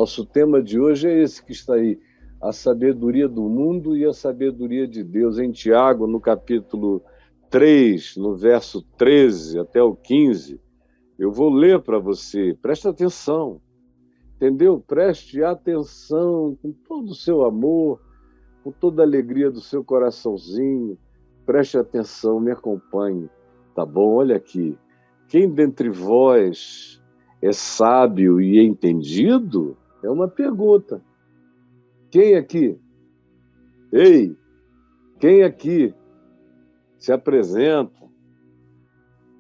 Nosso tema de hoje é esse que está aí, a sabedoria do mundo e a sabedoria de Deus. Em Tiago, no capítulo 3, no verso 13 até o 15, eu vou ler para você, presta atenção, entendeu? Preste atenção com todo o seu amor, com toda a alegria do seu coraçãozinho, preste atenção, me acompanhe, tá bom? Olha aqui, quem dentre vós é sábio e entendido? É uma pergunta. Quem aqui? Ei, quem aqui se apresenta,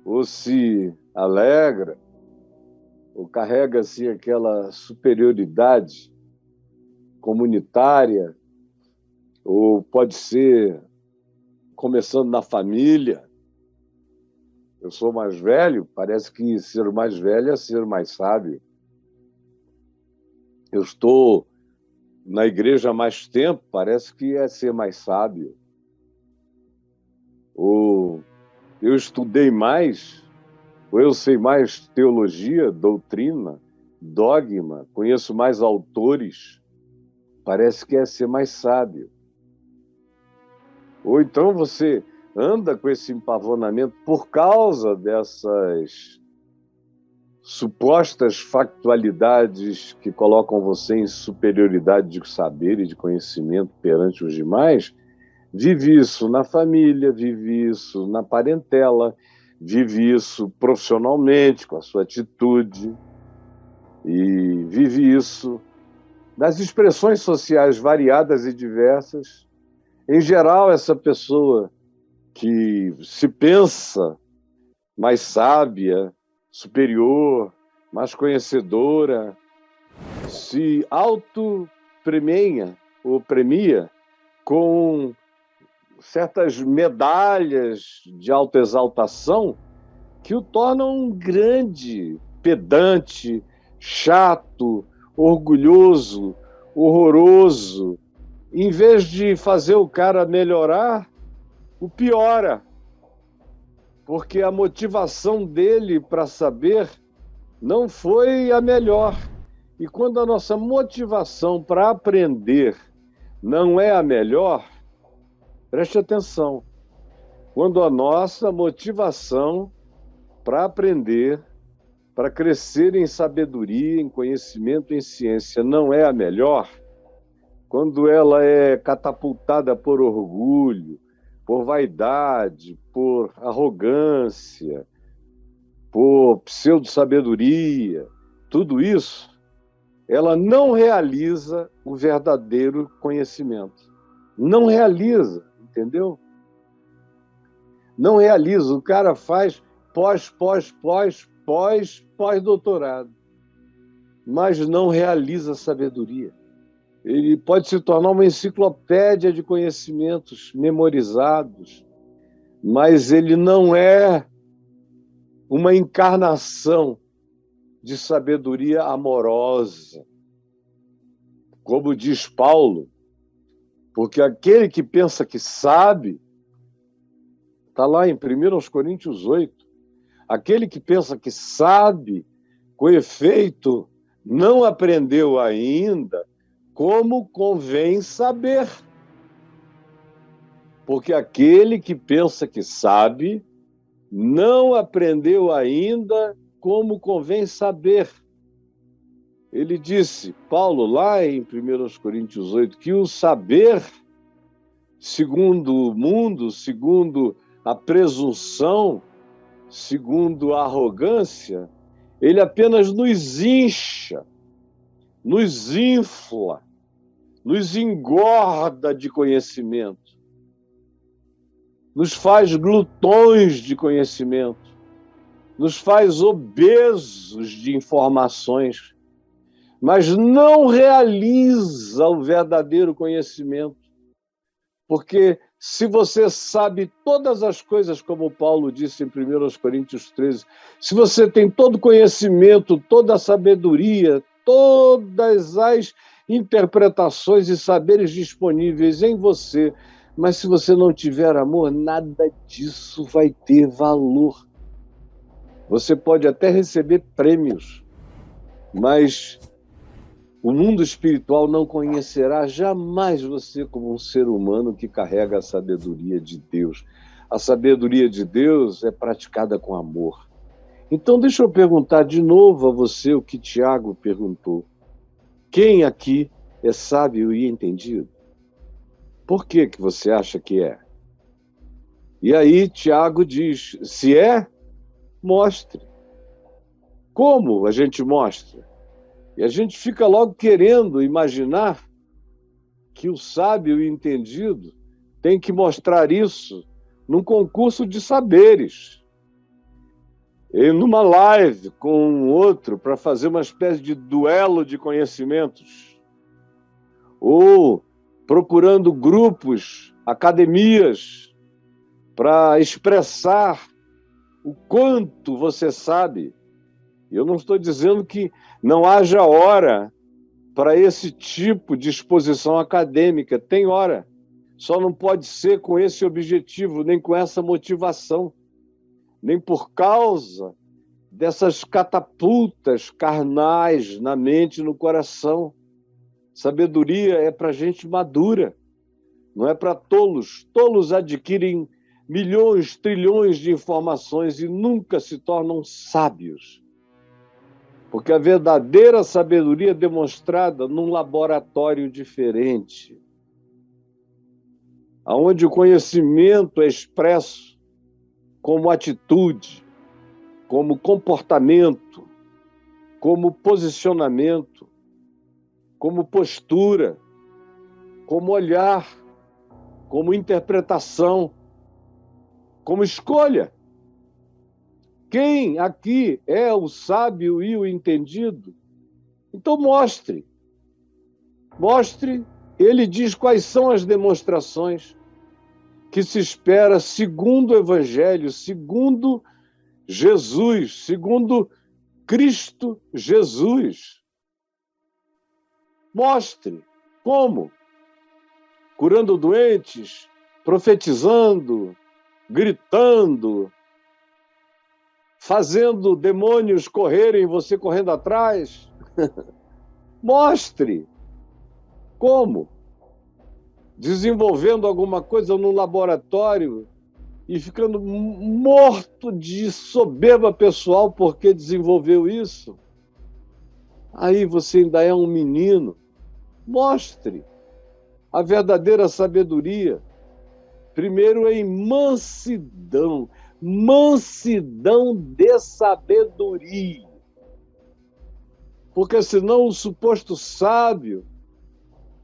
ou se alegra, ou carrega assim aquela superioridade comunitária, ou pode ser começando na família? Eu sou mais velho, parece que ser mais velho é ser mais sábio. Eu estou na igreja há mais tempo, parece que é ser mais sábio. Ou eu estudei mais, ou eu sei mais teologia, doutrina, dogma, conheço mais autores, parece que é ser mais sábio. Ou então você anda com esse empavonamento por causa dessas supostas factualidades que colocam você em superioridade de saber e de conhecimento perante os demais. Vive isso na família, vive isso na parentela, vive isso profissionalmente, com a sua atitude, e vive isso nas expressões sociais variadas e diversas. Em geral, essa pessoa que se pensa mais sábia, superior, mais conhecedora, se auto-premia ou premia com certas medalhas de autoexaltação que o tornam um grande, pedante, chato, orgulhoso, horroroso. Em vez de fazer o cara melhorar, o piora. Porque a motivação dele para saber não foi a melhor. E quando a nossa motivação para aprender não é a melhor, preste atenção. Quando a nossa motivação para aprender, para crescer em sabedoria, em conhecimento, em ciência, não é a melhor, quando ela é catapultada por orgulho, por vaidade, por arrogância, por pseudo-sabedoria, tudo isso, ela não realiza o verdadeiro conhecimento. Não realiza, entendeu? Não realiza. O cara faz pós-doutorado, mas não realiza sabedoria. Ele pode se tornar uma enciclopédia de conhecimentos memorizados, mas ele não é uma encarnação de sabedoria amorosa, como diz Paulo, porque aquele que pensa que sabe, está lá em 1 Coríntios 8, aquele que pensa que sabe, com efeito, não aprendeu ainda como convém saber. Porque aquele que pensa que sabe, não aprendeu ainda como convém saber. Ele disse, Paulo, lá em 1 Coríntios 8, que o saber, segundo o mundo, segundo a presunção, segundo a arrogância, ele apenas nos incha, nos infla, nos engorda de conhecimento, nos faz glutões de conhecimento, nos faz obesos de informações, mas não realiza o verdadeiro conhecimento. Porque se você sabe todas as coisas, como Paulo disse em 1 Coríntios 13, se você tem todo conhecimento, toda a sabedoria, todas as interpretações e saberes disponíveis em você, mas se você não tiver amor, nada disso vai ter valor. Você pode até receber prêmios, mas O mundo espiritual não conhecerá jamais você como um ser humano que carrega a sabedoria de Deus. A sabedoria de Deus é praticada com amor. Então, deixa eu perguntar de novo a você o que Tiago perguntou. Quem aqui é sábio e entendido? Por que você acha que é? E aí, Tiago diz, se é, mostre. Como a gente mostra? E a gente fica logo querendo imaginar que o sábio e entendido tem que mostrar isso num concurso de saberes, em numa live com um outro para fazer uma espécie de duelo de conhecimentos, ou procurando grupos, academias, para expressar o quanto você sabe. Eu não estou dizendo que não haja hora para esse tipo de exposição acadêmica. Tem hora. Só não pode ser com esse objetivo, nem com essa motivação, nem por causa dessas catapultas carnais na mente e no coração. Sabedoria é para gente madura, não é para tolos. Tolos adquirem milhões, trilhões de informações e nunca se tornam sábios. Porque a verdadeira sabedoria é demonstrada num laboratório diferente, onde o conhecimento é expresso como atitude, como comportamento, como posicionamento, como postura, como olhar, como interpretação, como escolha. Quem aqui é o sábio e o entendido? Então mostre. Mostre. Ele diz quais são as demonstrações que se espera segundo o Evangelho, segundo Jesus, segundo Cristo Jesus. Mostre. Como? Curando doentes, profetizando, gritando, fazendo demônios correrem, você correndo atrás. Mostre. Como? Desenvolvendo alguma coisa no laboratório e ficando morto de soberba pessoal porque desenvolveu isso. Aí você ainda é um menino. Mostre a verdadeira sabedoria. Primeiro em mansidão. Mansidão de sabedoria. Porque senão o suposto sábio,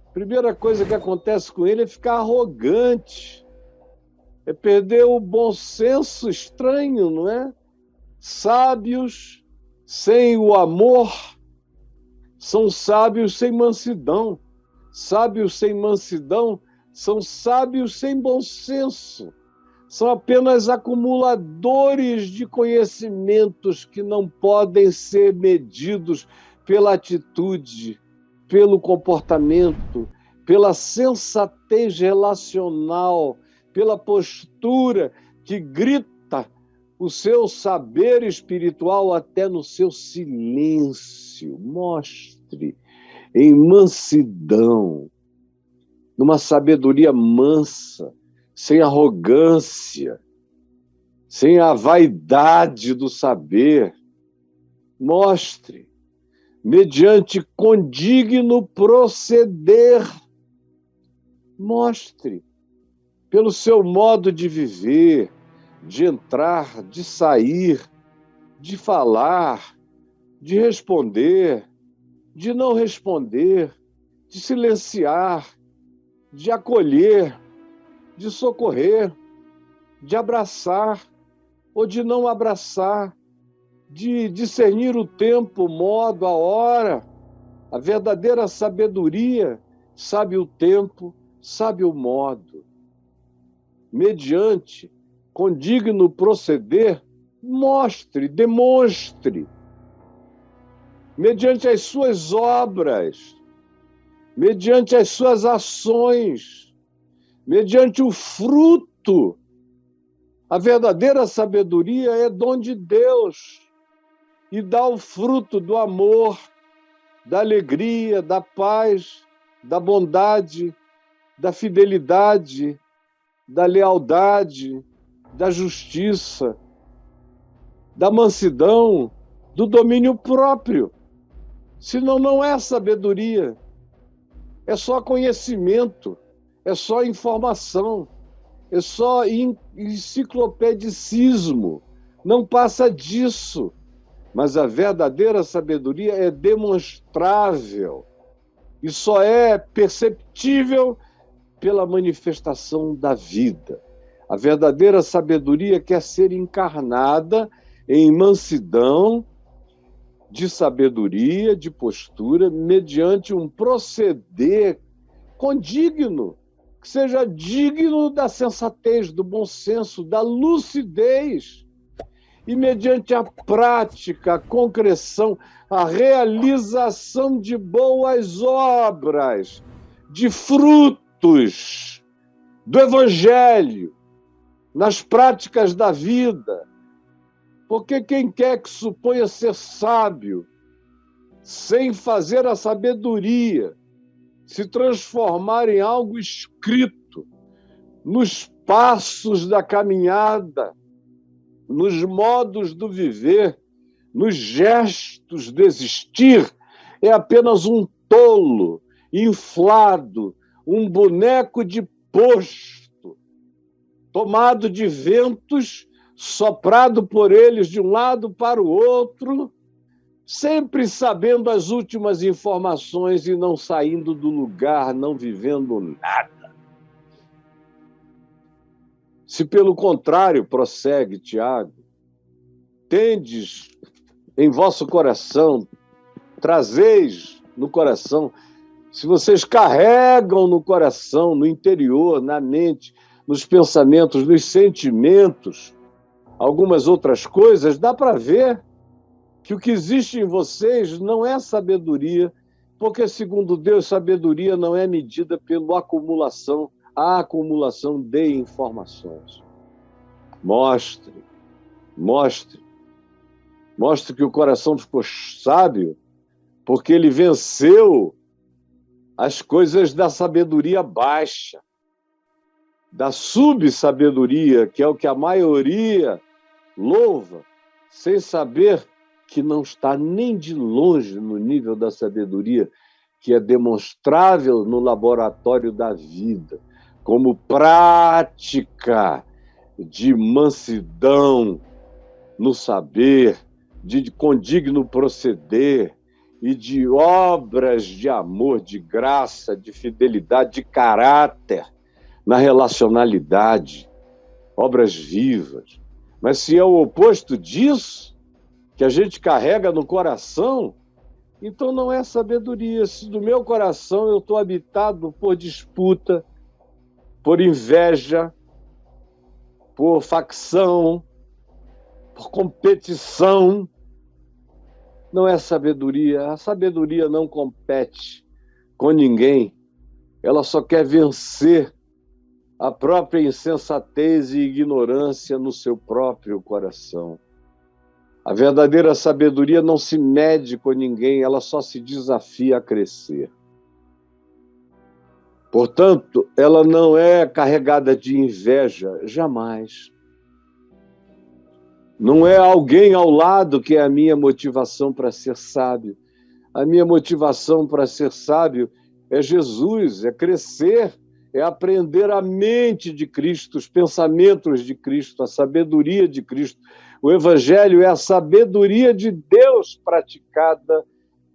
a primeira coisa que acontece com ele é ficar arrogante, é perder o bom senso. Estranho, não é? Sábios sem o amor são sábios sem mansidão. Sábios sem mansidão são sábios sem bom senso. São apenas acumuladores de conhecimentos que não podem ser medidos pela atitude, pelo comportamento, pela sensatez relacional, pela postura que grita o seu saber espiritual até no seu silêncio. Mostre em mansidão, numa sabedoria mansa, sem arrogância, sem a vaidade do saber. Mostre, mediante condigno proceder. Mostre, pelo seu modo de viver, de entrar, de sair, de falar, de responder, de não responder, de silenciar, de acolher, de socorrer, de abraçar ou de não abraçar, de discernir o tempo, o modo, a hora. A verdadeira sabedoria sabe o tempo, sabe o modo. Mediante condigno proceder, mostre, demonstre. Mediante as suas obras, mediante as suas ações, mediante o fruto. A verdadeira sabedoria é dom de Deus e dá o fruto do amor, da alegria, da paz, da bondade, da fidelidade, da lealdade, da justiça, da mansidão, do domínio próprio. Senão não é sabedoria, é só conhecimento, é só informação, é só enciclopedicismo, não passa disso. Mas a verdadeira sabedoria é demonstrável e só é perceptível pela manifestação da vida. A verdadeira sabedoria quer ser encarnada em mansidão, de sabedoria, de postura, mediante um proceder condigno, que seja digno da sensatez, do bom senso, da lucidez, e mediante a prática, a concreção, a realização de boas obras, de frutos do Evangelho, nas práticas da vida. Porque quem quer que suponha ser sábio, sem fazer a sabedoria se transformar em algo escrito, nos passos da caminhada, nos modos do viver, nos gestos do existir, é apenas um tolo, inflado, um boneco de posto, tomado de ventos, soprado por eles de um lado para o outro, sempre sabendo as últimas informações e não saindo do lugar, não vivendo nada. Se, pelo contrário, prossegue Tiago, tendes em vosso coração, trazeis no coração, se vocês carregam no coração, no interior, na mente, nos pensamentos, nos sentimentos, algumas outras coisas, dá para ver que o que existe em vocês não é sabedoria, porque, segundo Deus, sabedoria não é medida pela acumulação de informações. Mostre que o coração ficou sábio, porque ele venceu as coisas da sabedoria baixa, da subsabedoria, que é o que a maioria louva, sem saber que não está nem de longe no nível da sabedoria que é demonstrável no laboratório da vida, como prática de mansidão no saber, de condigno proceder e de obras de amor, de graça, de fidelidade, de caráter na relacionalidade, obras vivas. Mas se é o oposto disso, que a gente carrega no coração, então não é sabedoria. Se do meu coração eu estou habitado por disputa, por inveja, por facção, por competição, não é sabedoria. A sabedoria não compete com ninguém. Ela só quer vencer a própria insensatez e ignorância no seu próprio coração. A verdadeira sabedoria não se mede com ninguém, ela só se desafia a crescer. Portanto, ela não é carregada de inveja, jamais. Não é alguém ao lado que é a minha motivação para ser sábio. A minha motivação para ser sábio é Jesus, é crescer, é aprender a mente de Cristo, os pensamentos de Cristo, a sabedoria de Cristo. O Evangelho é a sabedoria de Deus praticada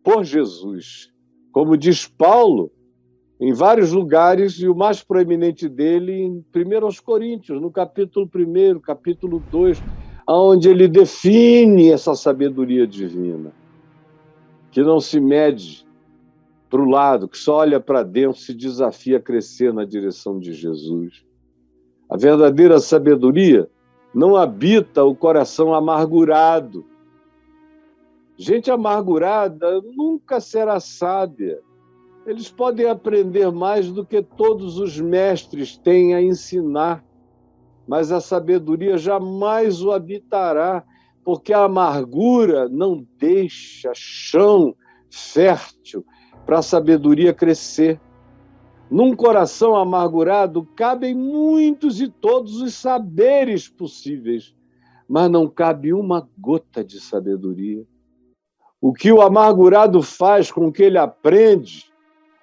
por Jesus. Como diz Paulo, em vários lugares, e o mais proeminente dele em 1 Coríntios, no capítulo 1, capítulo 2, onde ele define essa sabedoria divina, que não se mede para o lado, que só olha para dentro, se desafia a crescer na direção de Jesus. A verdadeira sabedoria não habita o coração amargurado. Gente amargurada nunca será sábia. Eles podem aprender mais do que todos os mestres têm a ensinar, mas a sabedoria jamais o habitará, porque a amargura não deixa chão fértil para a sabedoria crescer. Num coração amargurado cabem muitos e todos os saberes possíveis, mas não cabe uma gota de sabedoria. O que o amargurado faz com o que ele aprende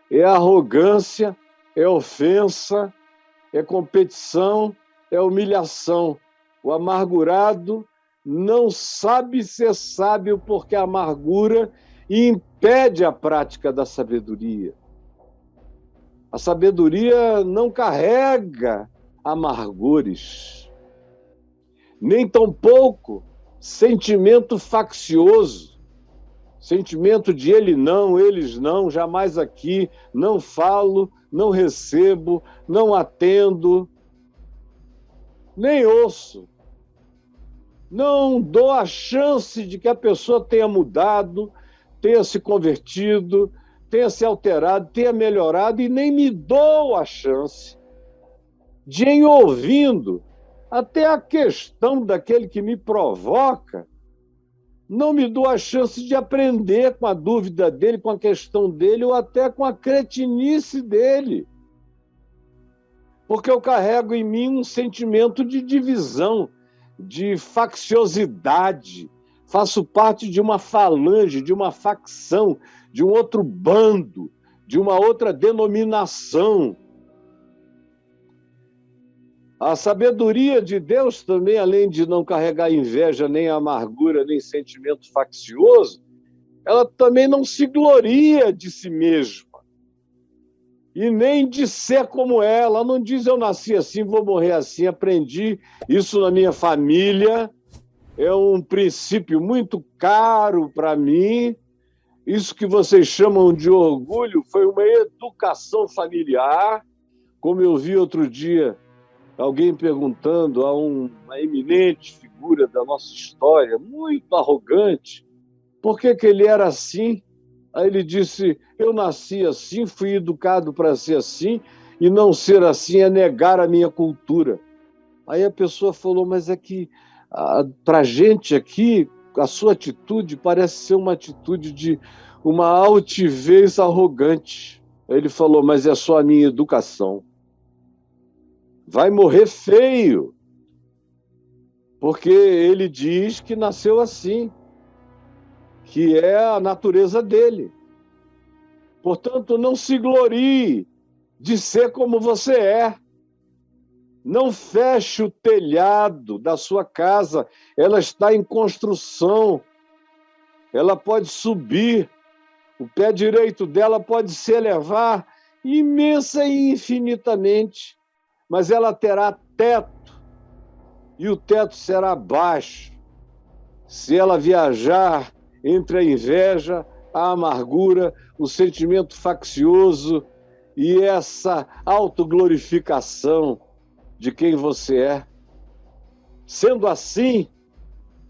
é arrogância, é ofensa, é competição, é humilhação. O amargurado não sabe ser sábio porque a amargura impede a prática da sabedoria. A sabedoria não carrega amargores, nem tampouco sentimento faccioso, sentimento de ele não, eles não, jamais aqui, não falo, não recebo, não atendo, nem ouço. Não dou a chance de que a pessoa tenha mudado, tenha se convertido, tenha se alterado, tenha melhorado, e nem me dou a chance de, em ouvindo até a questão daquele que me provoca, não me dou a chance de aprender com a dúvida dele, com a questão dele, ou até com a cretinice dele. Porque eu carrego em mim um sentimento de divisão, de facciosidade. Faço parte de uma falange, de uma facção, de um outro bando, de uma outra denominação. A sabedoria de Deus também, além de não carregar inveja, nem amargura, nem sentimento faccioso, ela também não se gloria de si mesma. E nem de ser como ela. Ela não diz, eu nasci assim, vou morrer assim, aprendi isso na minha família, é um princípio muito caro para mim. Isso que vocês chamam de orgulho foi uma educação familiar. Como eu vi outro dia alguém perguntando a uma eminente figura da nossa história, muito arrogante, por que ele era assim? Aí ele disse, eu nasci assim, fui educado para ser assim, e não ser assim é negar a minha cultura. Aí a pessoa falou, mas é que para a gente aqui, a sua atitude parece ser uma atitude de uma altivez arrogante. Aí ele falou, mas é só a minha educação. Vai morrer feio, porque ele diz que nasceu assim, que é a natureza dele. Portanto, não se glorie de ser como você é. Não feche o telhado da sua casa, ela está em construção, ela pode subir, o pé direito dela pode se elevar imensa e infinitamente, mas ela terá teto, e o teto será baixo. Se ela viajar entre a inveja, a amargura, o sentimento faccioso e essa autoglorificação de quem você é. Sendo assim,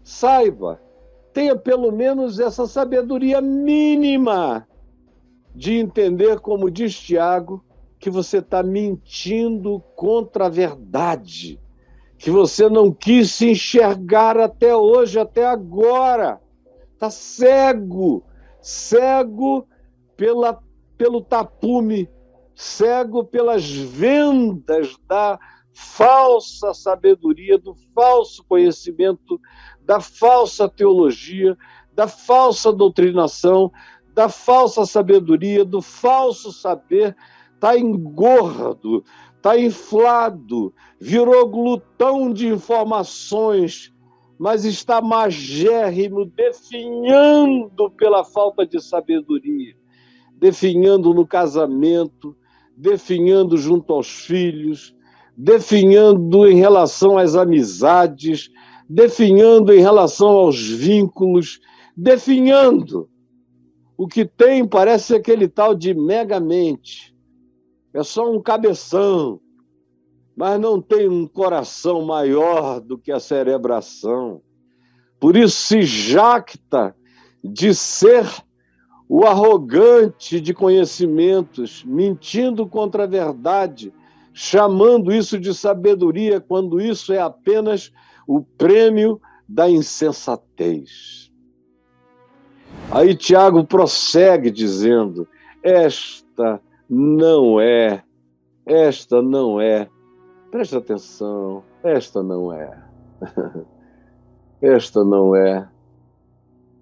saiba, tenha pelo menos essa sabedoria mínima de entender, como diz Tiago, que você está mentindo contra a verdade, que você não quis se enxergar até hoje, até agora. Está cego, cego pelo tapume, cego pelas vendas da falsa sabedoria, do falso conhecimento, da falsa teologia, da falsa doutrinação, da falsa sabedoria, do falso saber. Está engordo, está inflado, virou glutão de informações, mas está magérrimo, definhando pela falta de sabedoria, definhando no casamento, definhando junto aos filhos, definhando em relação às amizades, definhando em relação aos vínculos, definhando. O que tem parece aquele tal de megamente. É só um cabeção, mas não tem um coração maior do que a cerebração. Por isso se jacta de ser o arrogante de conhecimentos, mentindo contra a verdade, chamando isso de sabedoria, quando isso é apenas o prêmio da insensatez. Aí Tiago prossegue dizendo: esta não é, presta atenção, esta não é, esta não é.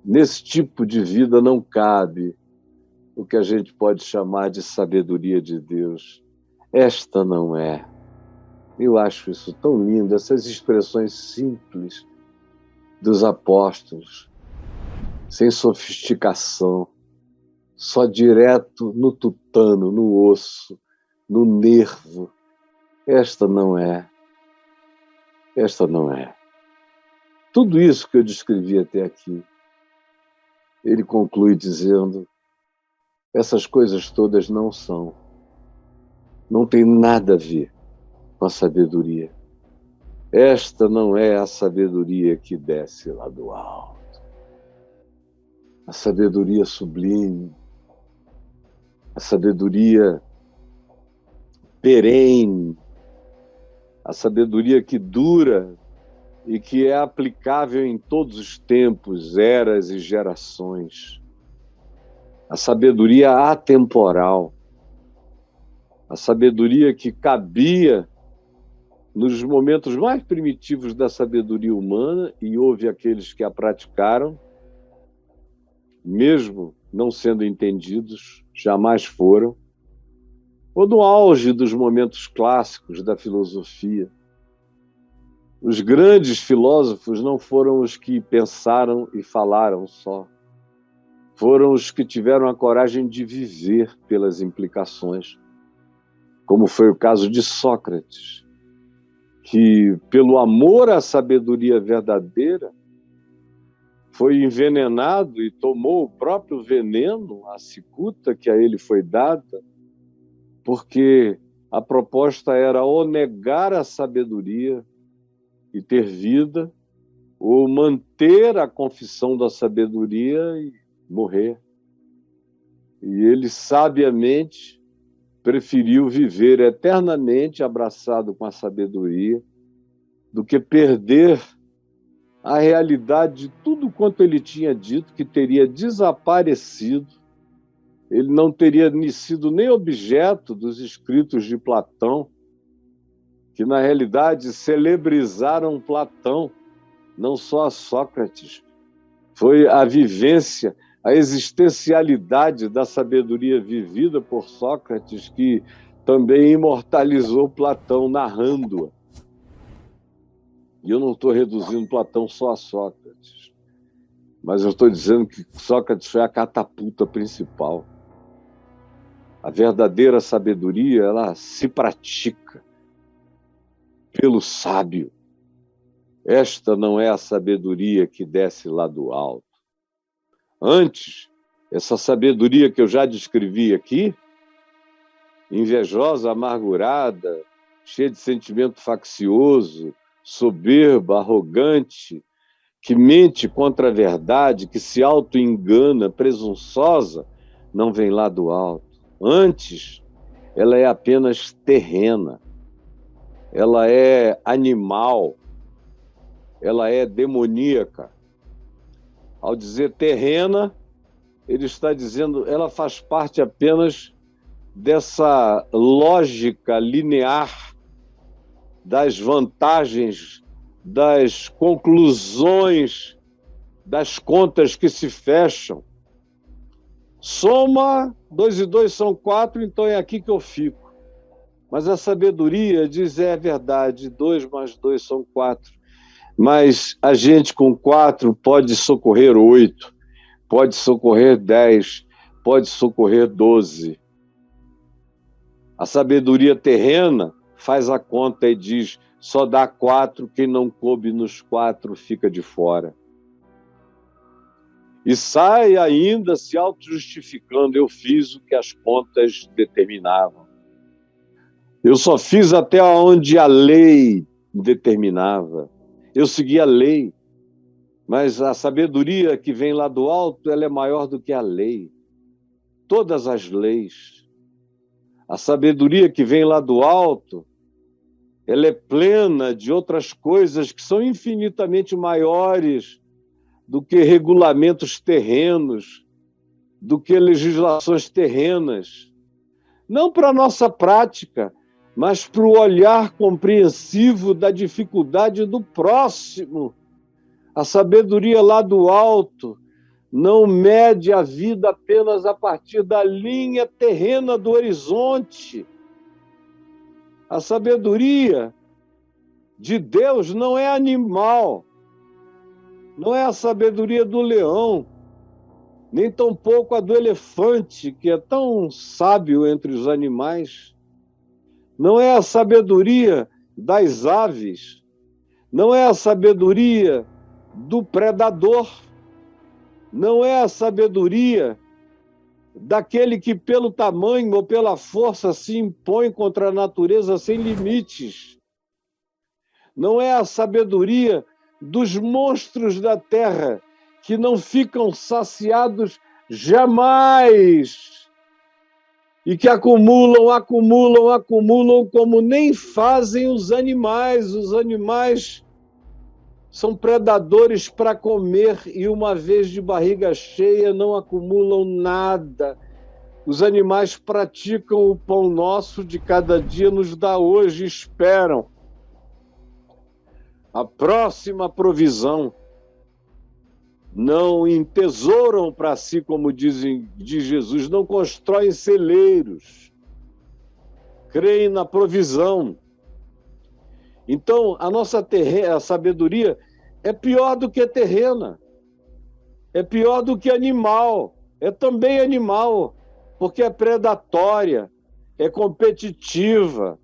Nesse tipo de vida não cabe o que a gente pode chamar de sabedoria de Deus. Esta não é. Eu acho isso tão lindo, essas expressões simples dos apóstolos, sem sofisticação, só direto no tutano, no osso, no nervo. Esta não é. Esta não é. Tudo isso que eu descrevi até aqui, ele conclui dizendo: essas coisas todas não são, não tem nada a ver com a sabedoria. Esta não é a sabedoria que desce lá do alto. A sabedoria sublime, a sabedoria perene, a sabedoria que dura e que é aplicável em todos os tempos, eras e gerações. A sabedoria atemporal, a sabedoria que cabia nos momentos mais primitivos da sabedoria humana, e houve aqueles que a praticaram, mesmo não sendo entendidos, jamais foram, ou no auge dos momentos clássicos da filosofia. Os grandes filósofos não foram os que pensaram e falaram só, foram os que tiveram a coragem de viver pelas implicações, como foi o caso de Sócrates, que, pelo amor à sabedoria verdadeira, foi envenenado e tomou o próprio veneno, a cicuta que a ele foi dada, porque a proposta era ou negar a sabedoria e ter vida, ou manter a confissão da sabedoria e morrer. E ele sabiamente preferiu viver eternamente abraçado com a sabedoria do que perder a realidade de tudo quanto ele tinha dito, que teria desaparecido. Ele não teria sido nem objeto dos escritos de Platão, que na realidade celebrizaram Platão, não só a Sócrates. Foi a vivência, a existencialidade da sabedoria vivida por Sócrates que também imortalizou Platão, narrando-a. E eu não estou reduzindo Platão só a Sócrates, mas eu estou dizendo que Sócrates foi a catapulta principal. A verdadeira sabedoria, ela se pratica pelo sábio. Esta não é a sabedoria que desce lá do alto. Antes, essa sabedoria que eu já descrevi aqui, invejosa, amargurada, cheia de sentimento faccioso, soberba, arrogante, que mente contra a verdade, que se auto-engana, presunçosa, não vem lá do alto. Antes, ela é apenas terrena, ela é animal, ela é demoníaca. Ao dizer terrena, ele está dizendo, ela faz parte apenas dessa lógica linear das vantagens, das conclusões, das contas que se fecham. Soma 2 e 2 são 4, então é aqui que eu fico. Mas a sabedoria diz, é verdade, 2 mais 2 são 4. Mas a gente com 4 pode socorrer 8, pode socorrer 10, pode socorrer 12. A sabedoria terrena faz a conta e diz, só dá 4, quem não coube nos 4 fica de fora. E sai ainda se auto-justificando, eu fiz o que as contas determinavam. Eu só fiz até onde a lei determinava. Eu segui a lei, mas a sabedoria que vem lá do alto, ela é maior do que a lei. Todas as leis. A sabedoria que vem lá do alto, ela é plena de outras coisas que são infinitamente maiores do que regulamentos terrenos, do que legislações terrenas. Não para a nossa prática, mas para o olhar compreensivo da dificuldade do próximo. A sabedoria lá do alto não mede a vida apenas a partir da linha terrena do horizonte. A sabedoria de Deus não é animal, não é a sabedoria do leão, nem tampouco a do elefante, que é tão sábio entre os animais. Não é a sabedoria das aves, não é a sabedoria do predador, não é a sabedoria daquele que pelo tamanho ou pela força se impõe contra a natureza sem limites. Não é a sabedoria dos monstros da terra que não ficam saciados jamais e que acumulam, acumulam, acumulam como nem fazem os animais. Os animais são predadores para comer e uma vez de barriga cheia não acumulam nada. Os animais praticam o pão nosso de cada dia, nos dá hoje, esperam a próxima provisão. Não entesouram para si, como diz Jesus, não constroem celeiros, creem na provisão. Então, a nossa a sabedoria é pior do que terrena, é pior do que animal, é também animal, porque é predatória, é competitiva,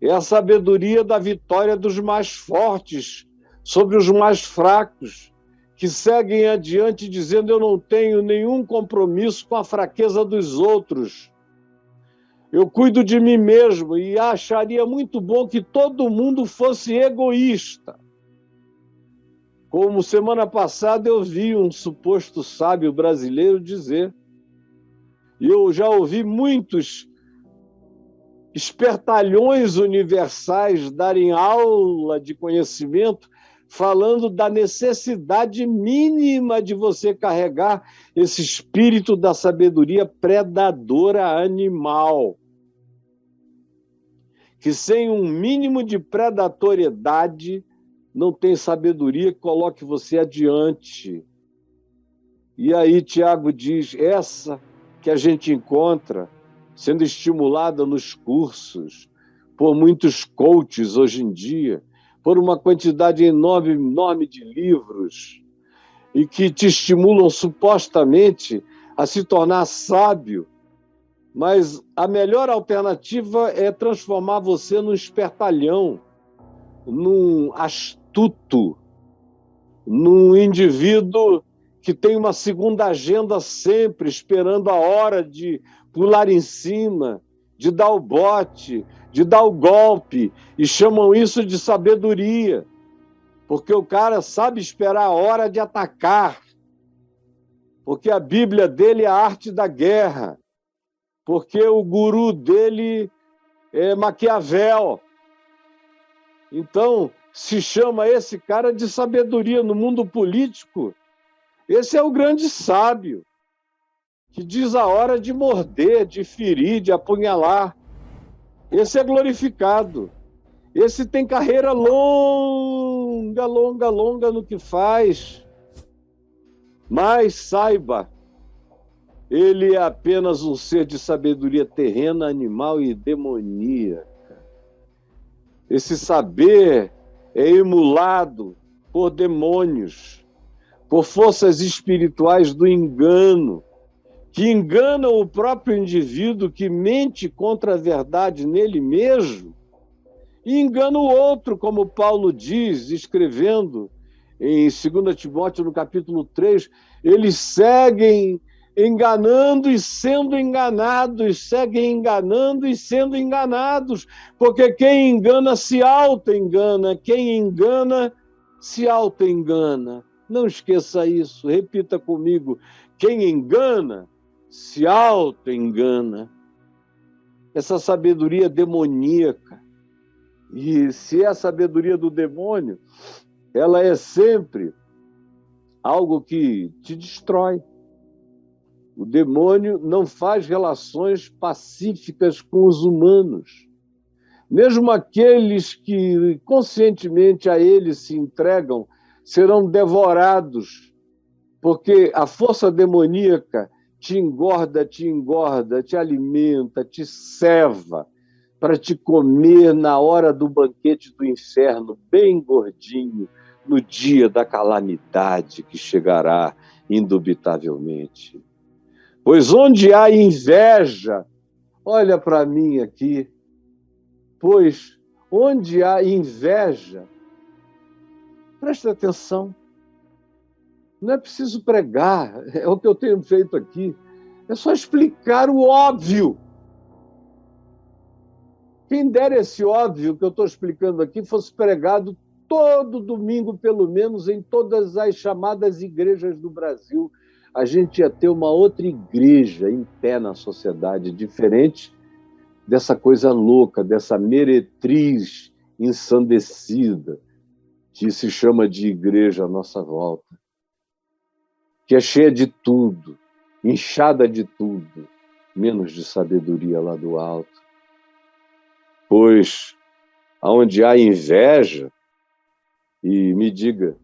é a sabedoria da vitória dos mais fortes sobre os mais fracos, que seguem adiante dizendo: eu não tenho nenhum compromisso com a fraqueza dos outros. Eu cuido de mim mesmo, e acharia muito bom que todo mundo fosse egoísta. Como semana passada eu vi um suposto sábio brasileiro dizer, e eu já ouvi muitos espertalhões universais darem aula de conhecimento, falando da necessidade mínima de você carregar esse espírito da sabedoria predadora animal. Que sem um mínimo de predatoriedade não tem sabedoria que coloque você adiante. E aí Tiago diz, essa que a gente encontra sendo estimulada nos cursos, por muitos coaches hoje em dia, por uma quantidade enorme de livros, e que te estimulam supostamente a se tornar sábio, mas a melhor alternativa é transformar você num espertalhão, num astuto, num indivíduo que tem uma segunda agenda sempre, esperando a hora de pular em cima, de dar o bote, de dar o golpe, e chamam isso de sabedoria, porque o cara sabe esperar a hora de atacar, porque a Bíblia dele é a arte da guerra, porque o guru dele é Maquiavel. Então, se chama esse cara de sabedoria no mundo político. Esse é o grande sábio, que diz a hora de morder, de ferir, de apunhalar. Esse é glorificado. Esse tem carreira longa, longa, longa no que faz. Mas saiba, ele é apenas um ser de sabedoria terrena, animal e demoníaca. Esse saber é emulado por demônios, por forças espirituais do engano, que enganam o próprio indivíduo, que mente contra a verdade nele mesmo, e engana o outro, como Paulo diz, escrevendo em 2 Timóteo, no capítulo 3, eles seguem enganando e sendo enganados, seguem enganando e sendo enganados, porque quem engana se auto-engana, quem engana se auto-engana. Não esqueça isso, repita comigo, quem engana se auto-engana. Essa sabedoria demoníaca, e se é a sabedoria do demônio, ela é sempre algo que te destrói. O demônio não faz relações pacíficas com os humanos. Mesmo aqueles que conscientemente a ele se entregam serão devorados, porque a força demoníaca te engorda, te alimenta, te ceva para te comer na hora do banquete do inferno, bem gordinho, no dia da calamidade que chegará indubitavelmente. Pois onde há inveja, olha para mim aqui, pois onde há inveja, presta atenção, não é preciso pregar, é o que eu tenho feito aqui, é só explicar o óbvio. Quem dera esse óbvio que eu estou explicando aqui fosse pregado todo domingo, pelo menos, em todas as chamadas igrejas do Brasil. A gente ia ter uma outra igreja em pé na sociedade, diferente dessa coisa louca, dessa meretriz ensandecida que se chama de igreja à nossa volta, que é cheia de tudo, inchada de tudo, menos de sabedoria lá do alto. Pois, onde há inveja, e me diga,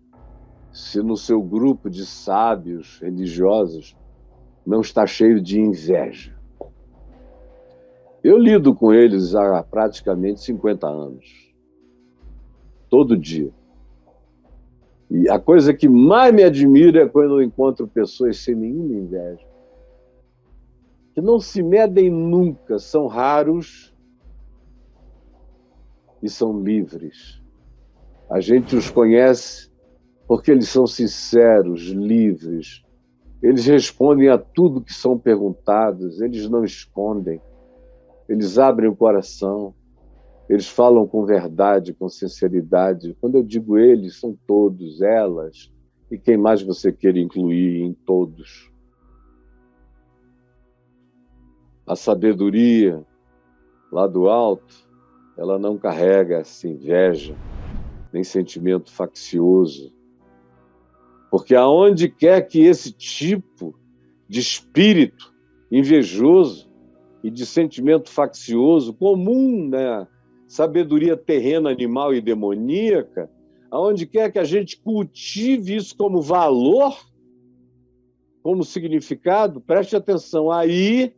se no seu grupo de sábios religiosos não está cheio de inveja. Eu lido com eles há praticamente 50 anos, todo dia. E a coisa que mais me admira é quando eu encontro pessoas sem nenhuma inveja, que não se medem nunca, são raros e são livres. A gente os conhece porque eles são sinceros, livres. Eles respondem a tudo que são perguntados, eles não escondem. Eles abrem o coração, eles falam com verdade, com sinceridade. Quando eu digo eles, são todos, elas, e quem mais você queira incluir em todos. A sabedoria, lá do alto, ela não carrega essa inveja, nem sentimento faccioso. Porque aonde quer que esse tipo de espírito invejoso e de sentimento faccioso, comum na sabedoria terrena, animal e demoníaca, aonde quer que a gente cultive isso como valor, como significado, preste atenção, aí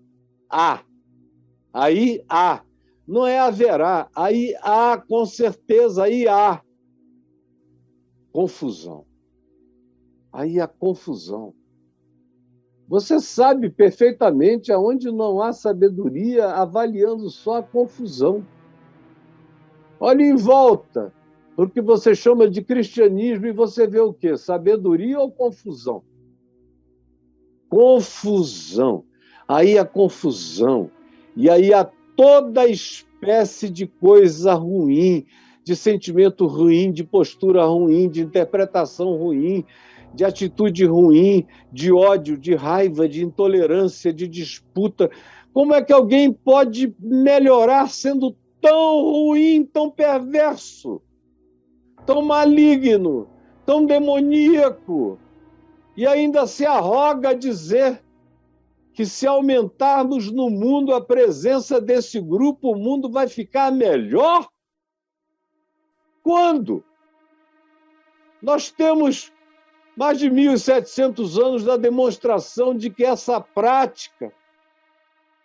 há. Não é haverá, aí há, com certeza, aí há confusão. Aí há confusão. Você sabe perfeitamente aonde não há sabedoria, avaliando só a confusão. Olhe em volta, porque você chama de cristianismo e você vê o quê? Sabedoria ou confusão? Confusão. Aí há confusão. E aí há toda espécie de coisa ruim, de sentimento ruim, de postura ruim, de interpretação ruim, de atitude ruim, de ódio, de raiva, de intolerância, de disputa. Como é que alguém pode melhorar sendo tão ruim, tão perverso, tão maligno, tão demoníaco, e ainda se arroga a dizer que se aumentarmos no mundo a presença desse grupo, o mundo vai ficar melhor? Quando? Nós temos mais de 1.700 anos da demonstração de que essa prática,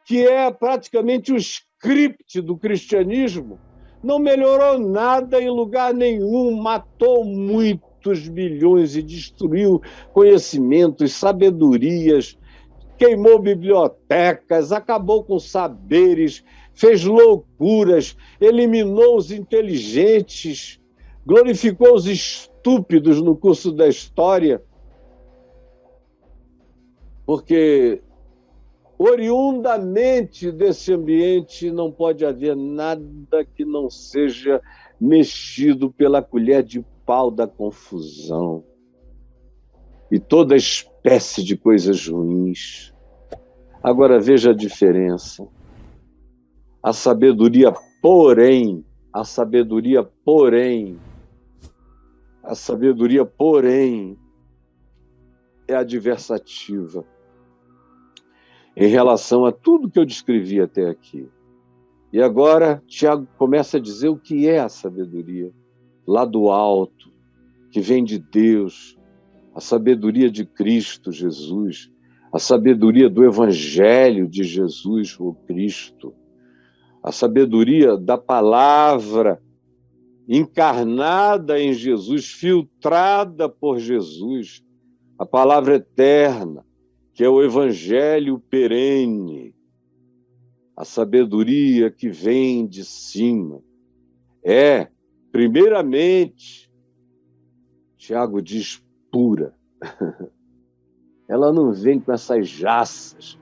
que é praticamente o script do cristianismo, não melhorou nada em lugar nenhum, matou muitos milhões e destruiu conhecimentos, sabedorias, queimou bibliotecas, acabou com saberes, fez loucuras, eliminou os inteligentes, glorificou os estúpidos no curso da história, porque oriundamente desse ambiente não pode haver nada que não seja mexido pela colher de pau da confusão e toda espécie de coisas ruins. Agora veja a diferença. A sabedoria, porém, é adversativa em relação a tudo que eu descrevi até aqui. E agora, Tiago começa a dizer o que é a sabedoria, lá do alto, que vem de Deus, a sabedoria de Cristo Jesus, a sabedoria do Evangelho de Jesus, o Cristo, a sabedoria da palavra encarnada em Jesus, filtrada por Jesus, a palavra eterna, que é o Evangelho perene, a sabedoria que vem de cima. É, primeiramente, Tiago diz, pura. Ela não vem com essas jaças.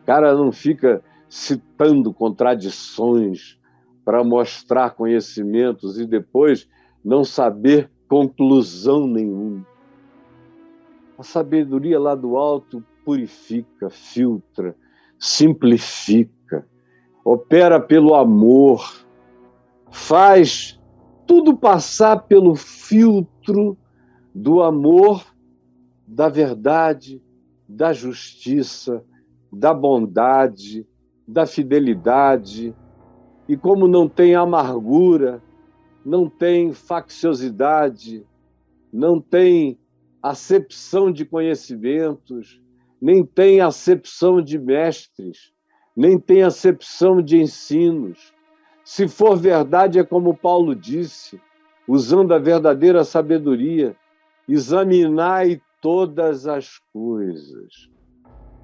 O cara não fica citando contradições para mostrar conhecimentos e depois não saber conclusão nenhuma. A sabedoria lá do alto purifica, filtra, simplifica, opera pelo amor, faz tudo passar pelo filtro do amor, da verdade, da justiça, da bondade, da fidelidade. E como não tem amargura, não tem facciosidade, não tem acepção de conhecimentos, nem tem acepção de mestres, nem tem acepção de ensinos. Se for verdade, é como Paulo disse, usando a verdadeira sabedoria, examinai todas as coisas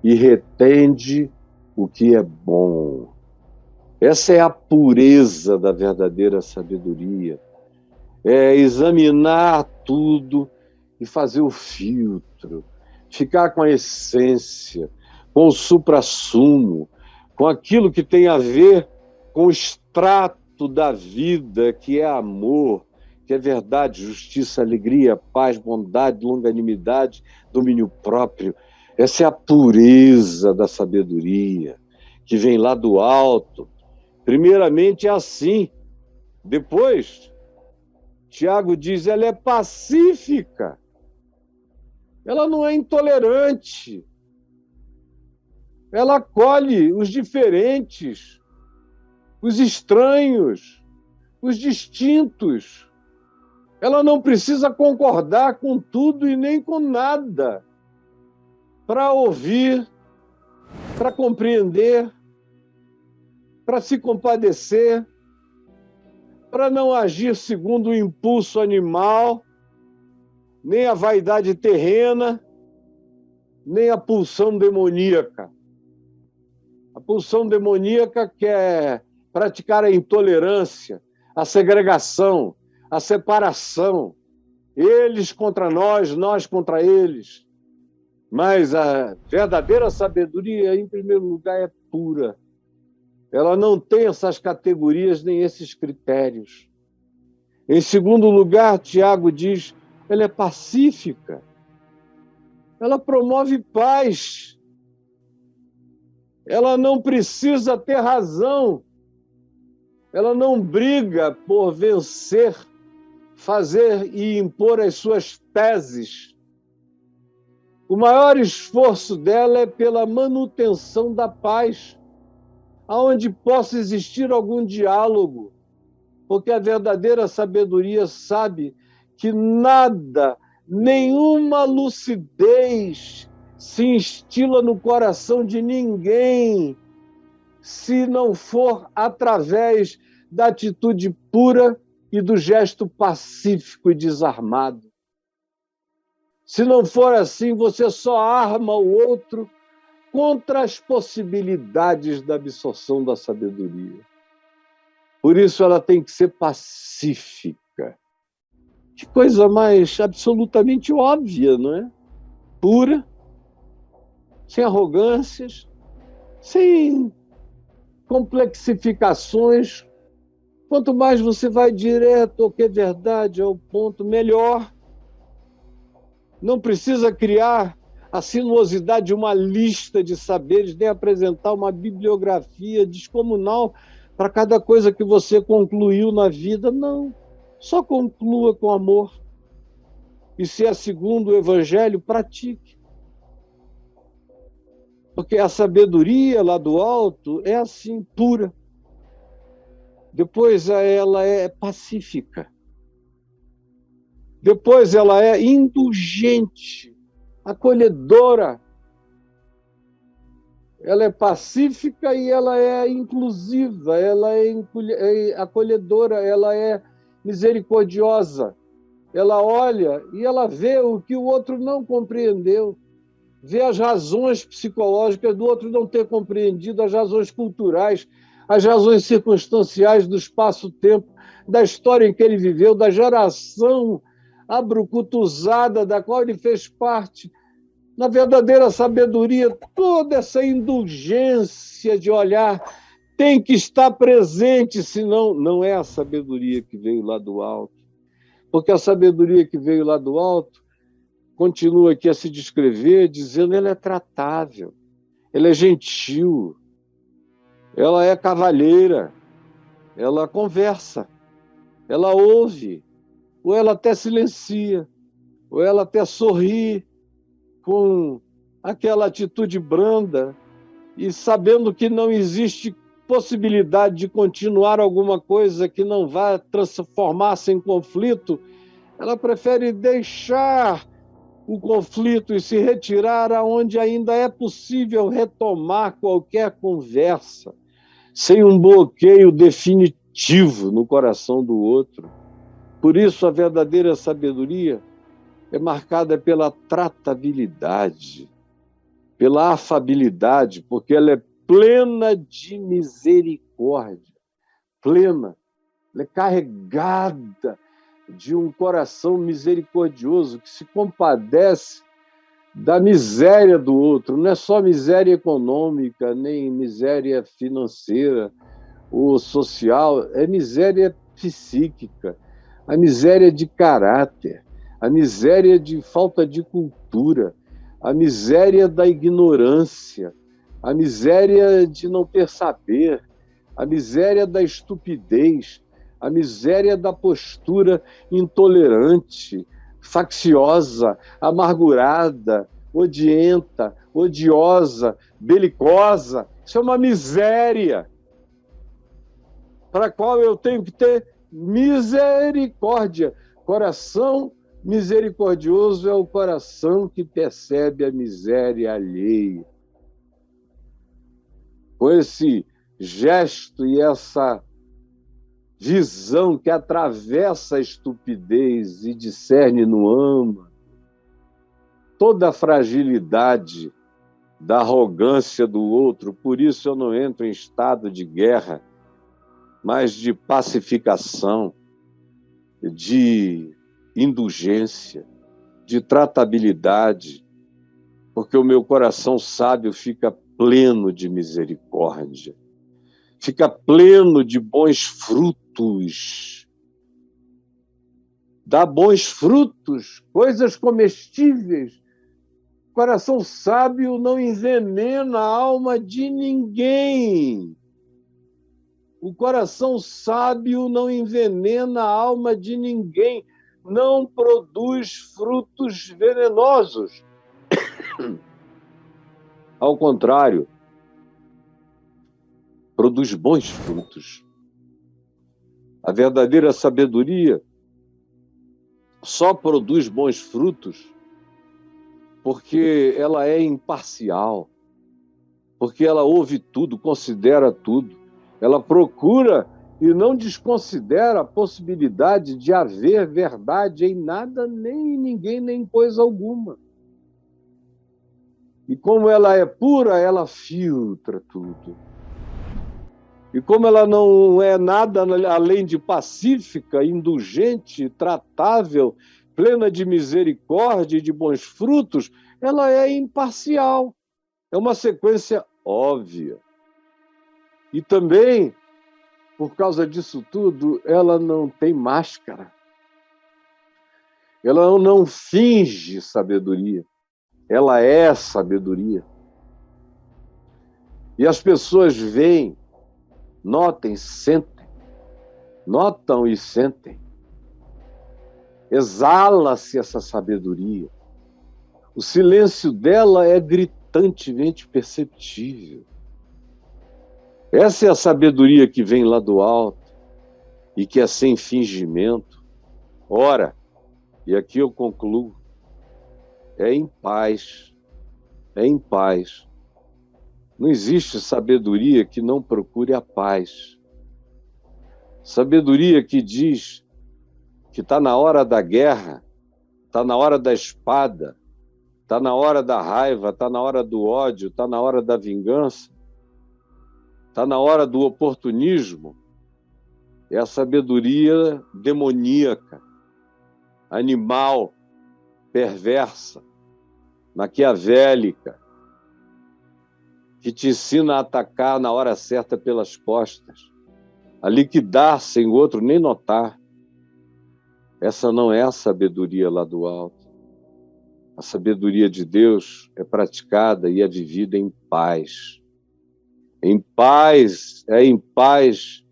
e retende o que é bom. Essa é a pureza da verdadeira sabedoria. É examinar tudo e fazer o filtro, ficar com a essência, com o suprassumo, com aquilo que tem a ver com o extrato da vida, que é amor, que é verdade, justiça, alegria, paz, bondade, longanimidade, domínio próprio. Essa é a pureza da sabedoria, que vem lá do alto. Primeiramente é assim. Depois, Tiago diz, ela é pacífica. Ela não é intolerante. Ela acolhe os diferentes, os estranhos, os distintos. Ela não precisa concordar com tudo e nem com nada para ouvir, para compreender, para se compadecer, para não agir segundo o impulso animal, nem a vaidade terrena, nem a pulsão demoníaca. A pulsão demoníaca quer praticar a intolerância, a segregação, a separação, eles contra nós contra eles. Mas a verdadeira sabedoria, em primeiro lugar, é pura. Ela não tem essas categorias nem esses critérios. Em segundo lugar, Tiago diz, ela é pacífica. Ela promove paz. Ela não precisa ter razão. Ela não briga por vencer, fazer e impor as suas teses. O maior esforço dela é pela manutenção da paz, aonde possa existir algum diálogo, porque a verdadeira sabedoria sabe que nada, nenhuma lucidez se instila no coração de ninguém se não for através da atitude pura e do gesto pacífico e desarmado. Se não for assim, você só arma o outro contra as possibilidades da absorção da sabedoria. Por isso ela tem que ser pacífica. Que coisa mais absolutamente óbvia, não é? Pura, sem arrogâncias, sem complexificações. Quanto mais você vai direto ao que é verdade, ao ponto, melhor. Não precisa criar a sinuosidade de uma lista de saberes, nem apresentar uma bibliografia descomunal para cada coisa que você concluiu na vida. Não, só conclua com amor. E se é segundo o Evangelho, pratique. Porque a sabedoria lá do alto é assim, pura. Depois ela é pacífica. Depois ela é indulgente, acolhedora. Ela é pacífica e ela é inclusiva, ela é acolhedora, ela é misericordiosa. Ela olha e ela vê o que o outro não compreendeu, vê as razões psicológicas do outro não ter compreendido, as razões culturais, as razões circunstanciais do espaço-tempo, da história em que ele viveu, da geração abrucutuzada da qual ele fez parte. Na verdadeira sabedoria, toda essa indulgência de olhar tem que estar presente, senão não é a sabedoria que veio lá do alto. Porque a sabedoria que veio lá do alto continua aqui a se descrever, dizendo que ela é tratável, ela é gentil, ela é cavalheira, ela conversa, ela ouve, ou ela até silencia, ou ela até sorri com aquela atitude branda e sabendo que não existe possibilidade de continuar alguma coisa que não vá transformar-se em conflito, ela prefere deixar o conflito e se retirar aonde ainda é possível retomar qualquer conversa, sem um bloqueio definitivo no coração do outro. Por isso, a verdadeira sabedoria é marcada pela tratabilidade, pela afabilidade, porque ela é plena de misericórdia, plena, ela é carregada de um coração misericordioso que se compadece da miséria do outro. Não é só miséria econômica, nem miséria financeira ou social, é miséria psíquica, a miséria de caráter, a miséria de falta de cultura, a miséria da ignorância, a miséria de não ter saber, a miséria da estupidez, a miséria da postura intolerante, facciosa, amargurada, odienta, odiosa, belicosa. Isso é uma miséria para a qual eu tenho que ter misericórdia. Coração misericordioso é o coração que percebe a miséria alheia. Com esse gesto e essa visão que atravessa a estupidez e discerne no âmago toda a fragilidade da arrogância do outro. Por isso eu não entro em estado de guerra, mas de pacificação, de indulgência, de tratabilidade, porque o meu coração sábio fica pleno de misericórdia, fica pleno de bons frutos, dá bons frutos, coisas comestíveis. O coração sábio não envenena a alma de ninguém. O coração sábio não envenena a alma de ninguém, não produz frutos venenosos. Ao contrário, produz bons frutos. A verdadeira sabedoria só produz bons frutos porque ela é imparcial, porque ela ouve tudo, considera tudo. Ela procura e não desconsidera a possibilidade de haver verdade em nada, nem em ninguém, nem em coisa alguma. E como ela é pura, ela filtra tudo. E como ela não é nada além de pacífica, indulgente, tratável, plena de misericórdia e de bons frutos, ela é imparcial. É uma sequência óbvia. E também, por causa disso tudo, ela não tem máscara. Ela não finge sabedoria. Ela é sabedoria. E as pessoas veem, notam e sentem. Exala-se essa sabedoria. O silêncio dela é gritante. instantemente perceptível. Essa é a sabedoria que vem lá do alto e que é sem fingimento. Ora, e aqui eu concluo, é em paz, é em paz. Não existe sabedoria que não procure a paz. Sabedoria que diz que está na hora da guerra, está na hora da espada, está na hora da raiva, está na hora do ódio, está na hora da vingança, está na hora do oportunismo. É a sabedoria demoníaca, animal, perversa, maquiavélica, que te ensina a atacar na hora certa pelas costas, a liquidar sem o outro nem notar. Essa não é a sabedoria lá do alto. A sabedoria de Deus é praticada e é vivida em paz. Em paz, é em paz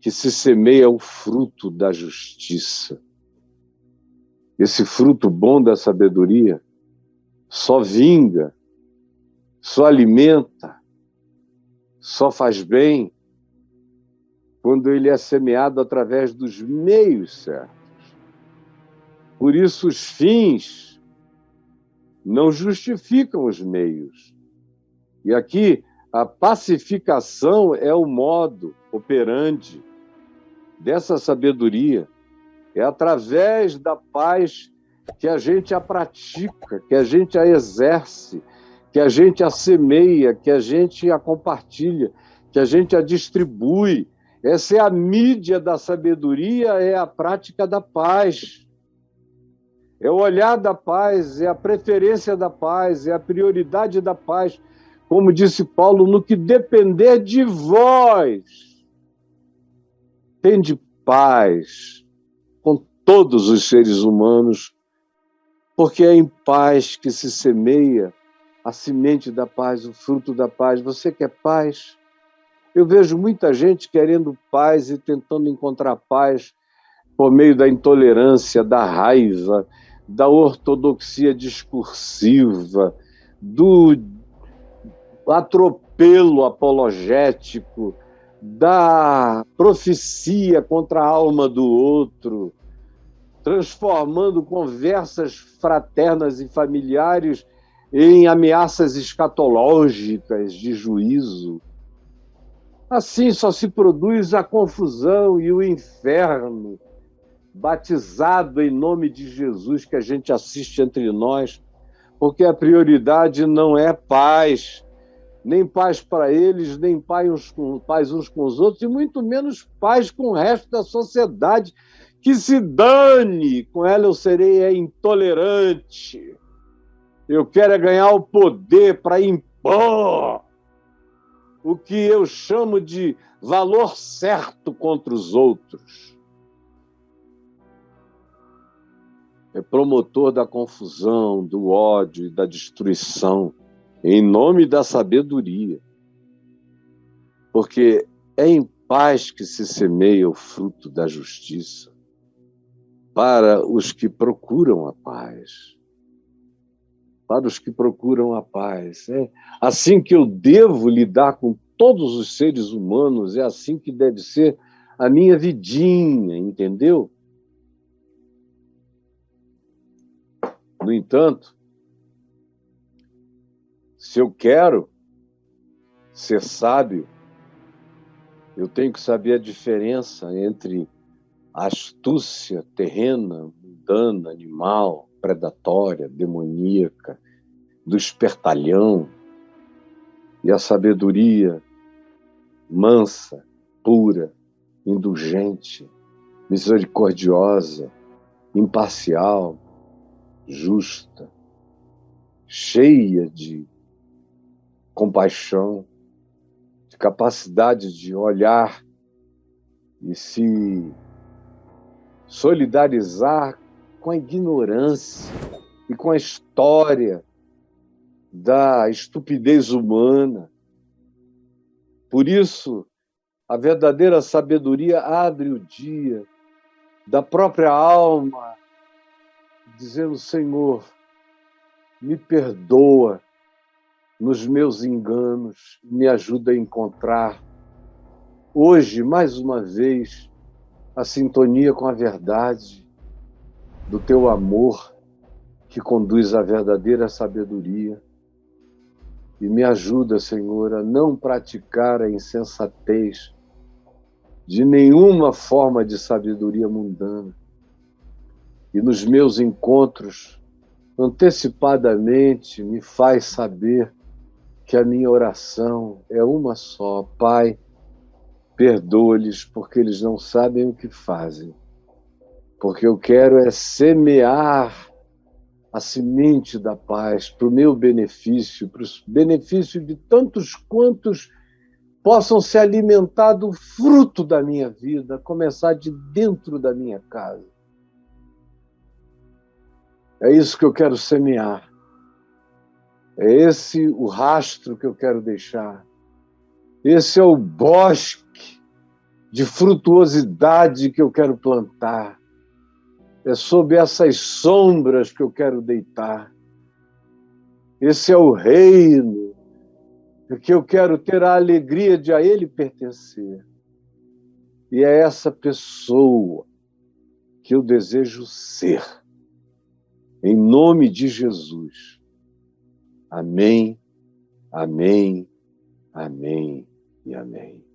que se semeia o fruto da justiça. Esse fruto bom da sabedoria só vinga, só alimenta, só faz bem quando ele é semeado através dos meios certos. Por isso, os fins não justificam os meios. E aqui, a pacificação é o modo operandi dessa sabedoria. É através da paz que a gente a pratica, que a gente a exerce, que a gente a semeia, que a gente a compartilha, que a gente a distribui. Essa é a mídia da sabedoria, é a prática da paz. É o olhar da paz, é a preferência da paz, é a prioridade da paz. Como disse Paulo, no que depender de vós, tende paz com todos os seres humanos, porque é em paz que se semeia a semente da paz, o fruto da paz. Você quer paz? Eu vejo muita gente querendo paz e tentando encontrar paz por meio da intolerância, da raiva, da ortodoxia discursiva, do atropelo apologético, da profecia contra a alma do outro, transformando conversas fraternas e familiares em ameaças escatológicas de juízo. Assim só se produz a confusão e o inferno, batizado em nome de Jesus, que a gente assiste entre nós, porque a prioridade não é paz, nem paz para eles, nem paz uns com os outros, e muito menos paz com o resto da sociedade, que se dane, com ela eu serei intolerante. Eu quero é ganhar o poder para impor o que eu chamo de valor certo contra os outros. É promotor da confusão, do ódio e da destruição, em nome da sabedoria. Porque é em paz que se semeia o fruto da justiça para os que procuram a paz. Para os que procuram a paz. É assim que eu devo lidar com todos os seres humanos, é assim que deve ser a minha vidinha, entendeu? No entanto, se eu quero ser sábio, eu tenho que saber a diferença entre a astúcia terrena, mundana, animal, predatória, demoníaca, do espertalhão, e a sabedoria mansa, pura, indulgente, misericordiosa, imparcial, justa, cheia de compaixão, de capacidade de olhar e se solidarizar com a ignorância e com a história da estupidez humana. Por isso, a verdadeira sabedoria abre o dia da própria alma, dizendo: Senhor, me perdoa, nos meus enganos, me ajuda a encontrar hoje, mais uma vez, a sintonia com a verdade do teu amor que conduz à verdadeira sabedoria. E me ajuda, Senhor, a não praticar a insensatez de nenhuma forma de sabedoria mundana. E nos meus encontros, antecipadamente, me faz saber que a minha oração é uma só. Pai, perdoa-lhes porque eles não sabem o que fazem. Porque eu quero é semear a semente da paz para o meu benefício, para o benefício de tantos quantos possam se alimentar do fruto da minha vida, começar de dentro da minha casa. É isso que eu quero semear. É esse o rastro que eu quero deixar. Esse é o bosque de frutuosidade que eu quero plantar. É sob essas sombras que eu quero deitar. Esse é o reino que eu quero ter a alegria de a ele pertencer. E é essa pessoa que eu desejo ser. Em nome de Jesus. Amém, amém, amém e amém.